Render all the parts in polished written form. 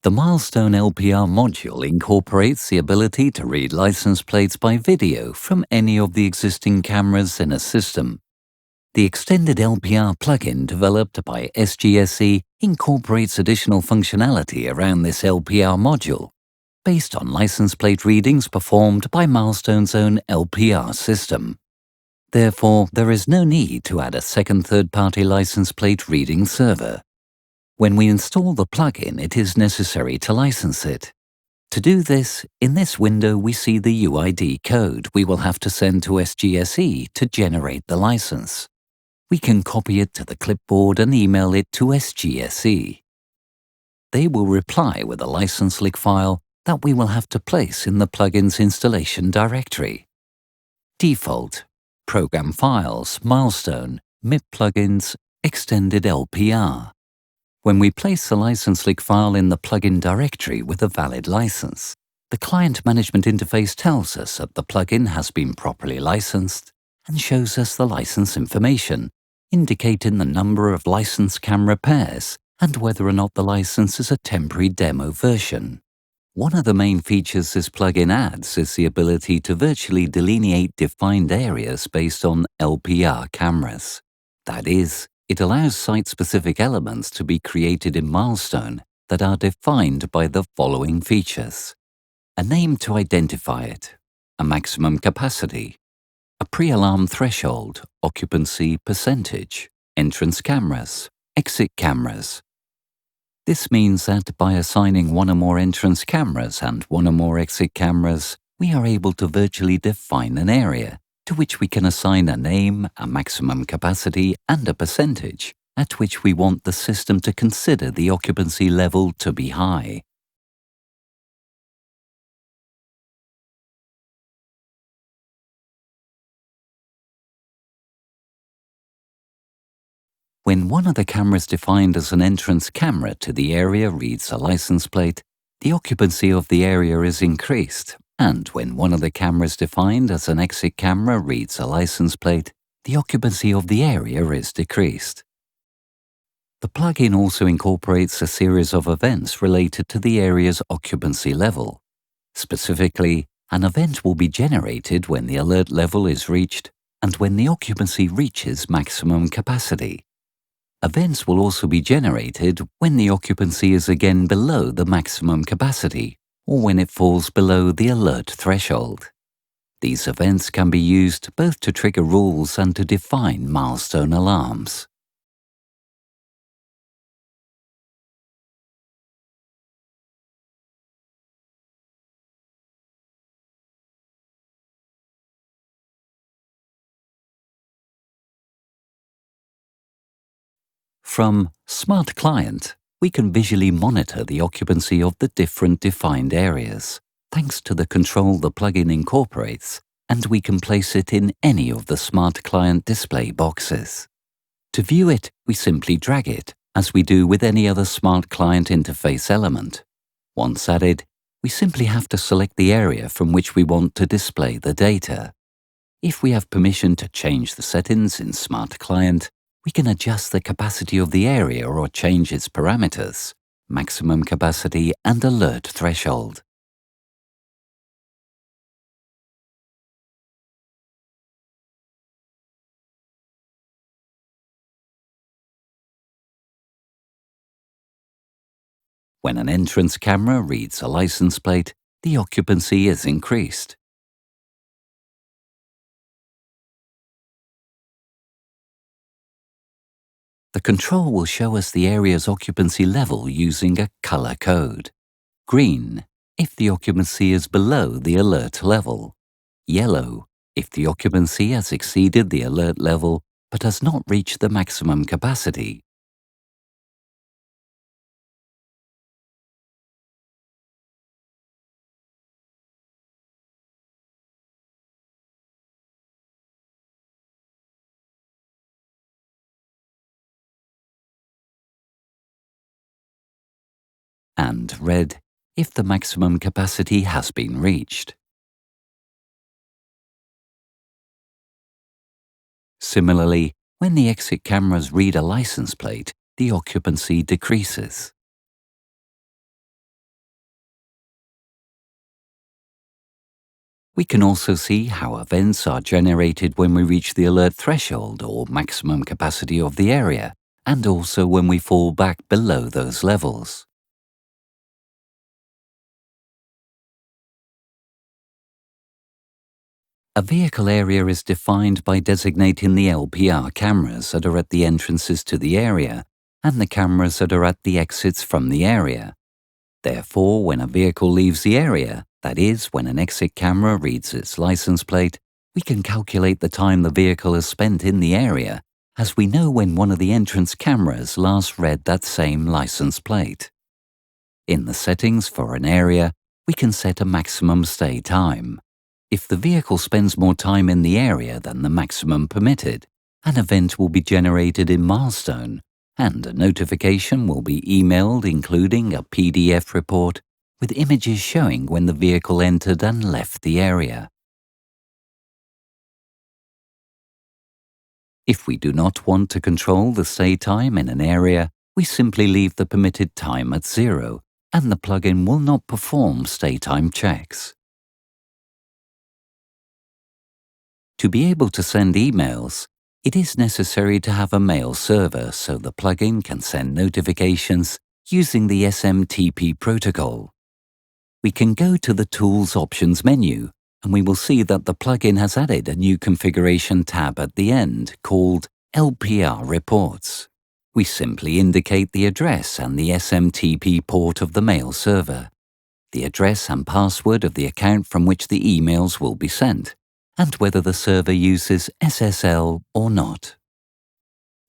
The Milestone LPR module incorporates the ability to read license plates by video from any of the existing cameras in a system. The extended LPR plugin developed by SGSE incorporates additional functionality around this LPR module, based on license plate readings performed by Milestone's own LPR system. Therefore, there is no need to add a second third-party license plate reading server. When we install the plugin, it is necessary to license it. To do this, in this window we see the UID code we will have to send to SGSE to generate the license. We can copy it to the clipboard and email it to SGSE. They will reply with a license lick file that we will have to place in the plugin's installation directory. Default, Program Files, Milestone, MIP Plugins, Extended LPR. When we place the license lick file in the plugin directory with a valid license, the client management interface tells us that the plugin has been properly licensed and shows us the license information, indicating the number of licensed camera pairs and whether or not the license is a temporary demo version. One of the main features this plugin adds is the ability to virtually delineate defined areas based on LPR cameras. That is, it allows site-specific elements to be created in Milestone that are defined by the following features: a name to identify it, a maximum capacity, a pre-alarm threshold, occupancy percentage, entrance cameras, exit cameras. This means that by assigning one or more entrance cameras and one or more exit cameras, we are able to virtually define an area, to which we can assign a name, a maximum capacity, and a percentage, at which we want the system to consider the occupancy level to be high. When one of the cameras defined as an entrance camera to the area reads a license plate, the occupancy of the area is increased, and when one of the cameras defined as an exit camera reads a license plate, the occupancy of the area is decreased. The plugin also incorporates a series of events related to the area's occupancy level. Specifically, an event will be generated when the alert level is reached and when the occupancy reaches maximum capacity. Events will also be generated when the occupancy is again below the maximum capacity, or when it falls below the alert threshold. These events can be used both to trigger rules and to define milestone alarms. From Smart Client, we can visually monitor the occupancy of the different defined areas, thanks to the control the plugin incorporates, and we can place it in any of the Smart Client display boxes. To view it, we simply drag it, as we do with any other Smart Client interface element. Once added, we simply have to select the area from which we want to display the data. If we have permission to change the settings in Smart Client, we can adjust the capacity of the area or change its parameters, maximum capacity and alert threshold. When an entrance camera reads a license plate, the occupancy is increased. The control will show us the area's occupancy level using a color code. Green, if the occupancy is below the alert level. Yellow, if the occupancy has exceeded the alert level but has not reached the maximum capacity. And red, if the maximum capacity has been reached. Similarly, when the exit cameras read a license plate, the occupancy decreases. We can also see how events are generated when we reach the alert threshold or maximum capacity of the area, and also when we fall back below those levels. A vehicle area is defined by designating the LPR cameras that are at the entrances to the area and the cameras that are at the exits from the area. Therefore, when a vehicle leaves the area, that is, when an exit camera reads its license plate, we can calculate the time the vehicle has spent in the area, as we know when one of the entrance cameras last read that same license plate. In the settings for an area, we can set a maximum stay time. If the vehicle spends more time in the area than the maximum permitted, an event will be generated in Milestone, and a notification will be emailed including a PDF report with images showing when the vehicle entered and left the area. If we do not want to control the stay time in an area, we simply leave the permitted time at 0, and the plugin will not perform stay time checks. To be able to send emails, it is necessary to have a mail server so the plugin can send notifications using the SMTP protocol. We can go to the Tools Options menu, and we will see that the plugin has added a new configuration tab at the end called LPR Reports. We simply indicate the address and the SMTP port of the mail server, the address and password of the account from which the emails will be sent, and whether the server uses SSL or not.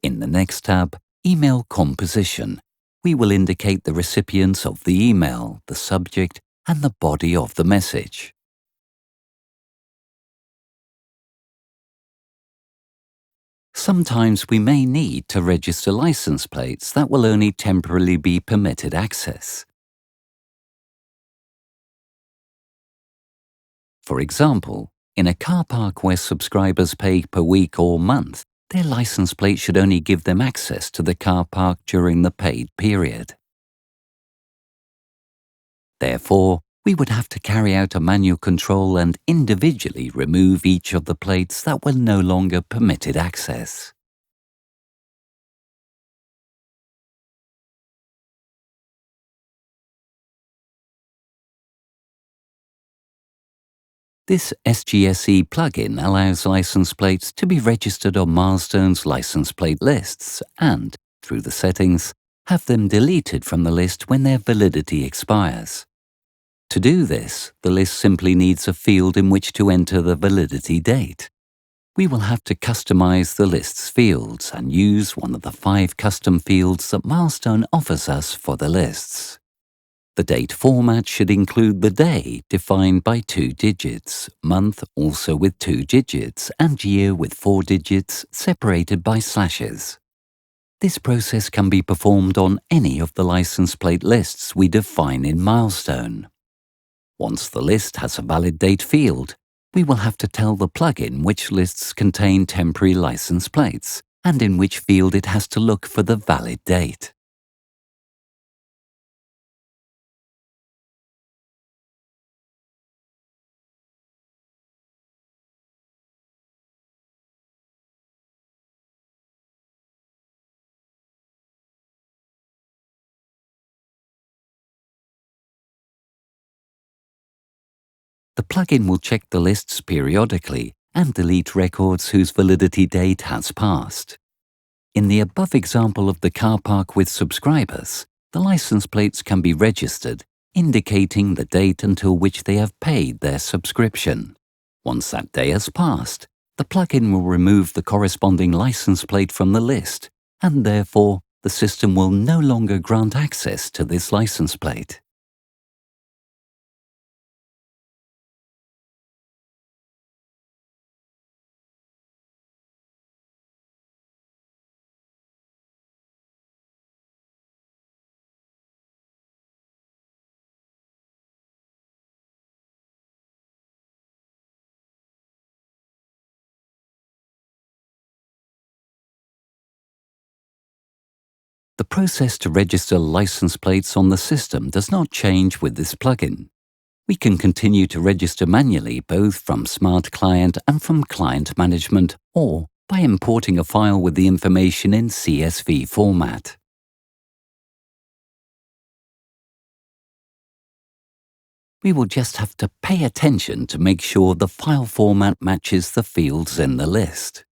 In the next tab, Email Composition, we will indicate the recipients of the email, the subject, and the body of the message. Sometimes we may need to register license plates that will only temporarily be permitted access. For example, in a car park where subscribers pay per week or month, their license plate should only give them access to the car park during the paid period. Therefore, we would have to carry out a manual control and individually remove each of the plates that were no longer permitted access. This SGSE plugin allows license plates to be registered on Milestone's license plate lists and, through the settings, have them deleted from the list when their validity expires. To do this, the list simply needs a field in which to enter the validity date. We will have to customize the list's fields and use one of the 5 custom fields that Milestone offers us for the lists. The date format should include the day defined by 2 digits, month also with 2 digits, and year with 4 digits separated by slashes. This process can be performed on any of the license plate lists we define in Milestone. Once the list has a valid date field, we will have to tell the plugin which lists contain temporary license plates and in which field it has to look for the valid date. The plugin will check the lists periodically and delete records whose validity date has passed. In the above example of the car park with subscribers, the license plates can be registered, indicating the date until which they have paid their subscription. Once that day has passed, the plugin will remove the corresponding license plate from the list, and therefore the system will no longer grant access to this license plate. The process to register license plates on the system does not change with this plugin. We can continue to register manually both from Smart Client and from Client Management, or by importing a file with the information in CSV format. We will just have to pay attention to make sure the file format matches the fields in the list.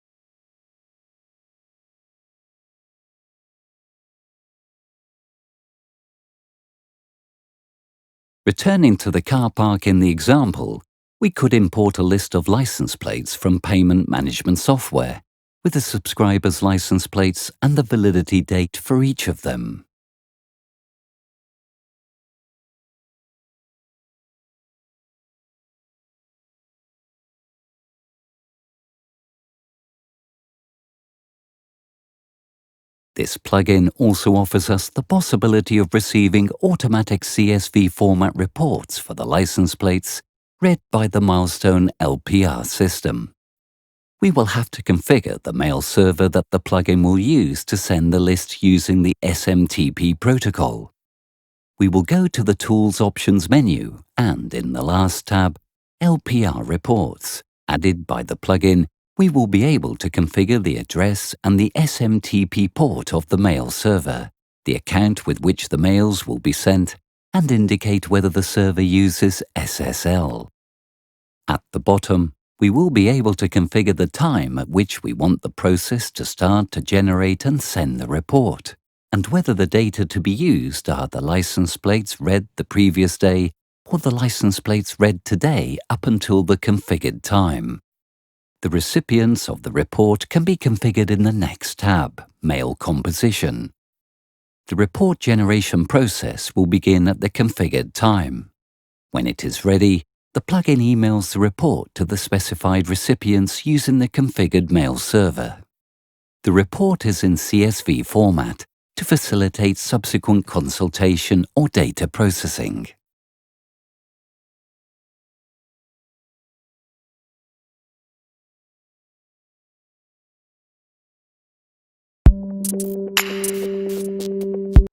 Returning to the car park in the example, we could import a list of license plates from payment management software, with the subscriber's license plates and the validity date for each of them. This plugin also offers us the possibility of receiving automatic CSV format reports for the license plates read by the Milestone LPR system. We will have to configure the mail server that the plugin will use to send the list using the SMTP protocol. We will go to the Tools Options menu and in the last tab, LPR Reports, added by the plugin, we will be able to configure the address and the SMTP port of the mail server, the account with which the mails will be sent, and indicate whether the server uses SSL. At the bottom, we will be able to configure the time at which we want the process to start to generate and send the report, and whether the data to be used are the license plates read the previous day or the license plates read today up until the configured time. The recipients of the report can be configured in the next tab, Mail Composition. The report generation process will begin at the configured time. When it is ready, the plugin emails the report to the specified recipients using the configured mail server. The report is in CSV format to facilitate subsequent consultation or data processing.